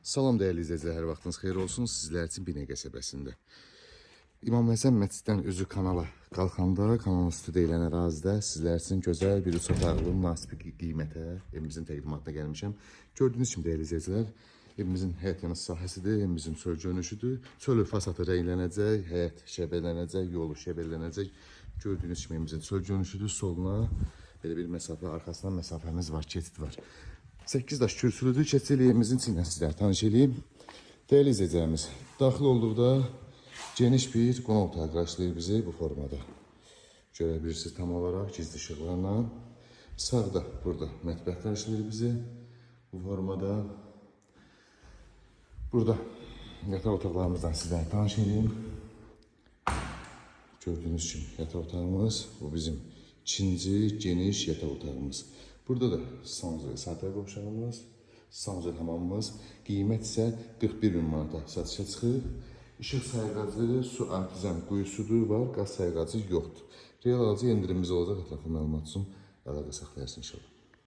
Salam dəyərli izləyicilər, hər vaxtınız xeyir olsun. Sizlər üçün Binə qəsəbəsində. İmam Həsən məsciddən üzü kanala qalxanda, kanalın üstü deyilən ərazidə sizlər üçün gözəl bir üç otaqlı, münasib qiymətə evimizin təqdimatına gəlmişəm. Gördüyünüz kimi dəyərli izləyicilər, evimizin həyət yanı sahəsidir, evimizin çöl görünüşüdür. Çölü fasadı rənglənəcək, həyət şəbələnəcək, yolu şəbələnəcək. Gördüyünüz kimi evimizin çöl görünüşüdür. Soluna belə bir məsafə, arkasından məsafəmiz var, keçid var. 8 daş kürsülüdür. Keçəliyimizin içindən sizlər tanış edeyim. Dəyərli izləyicilərimiz, daxil olduqda geniş bir qonaq otağı qarşılayır bizi bu formada. Görə bilirsiniz tam olaraq gizli işıqlarla. Sağda burada mətbəx qarşılayır bizi bu formada. Burada yataq otaqlarımızdan sizlərə tanış edeyim. Gördüyünüz kimi yataq otağımız, bu bizim ikinci geniş yataq otağımız. Burada da sanuzel sahibə qovşağımız, sanuzel hamamımız. Qiymət isə 41 bin manata satışa çıxır. İşıq sayğacı, su artizan quyusudur var, qaz sayğacı yoxdur. Real alıcı endirimimiz olacaq, ətraflı məlumat üçün əlaqə saxlayarsın inşallah.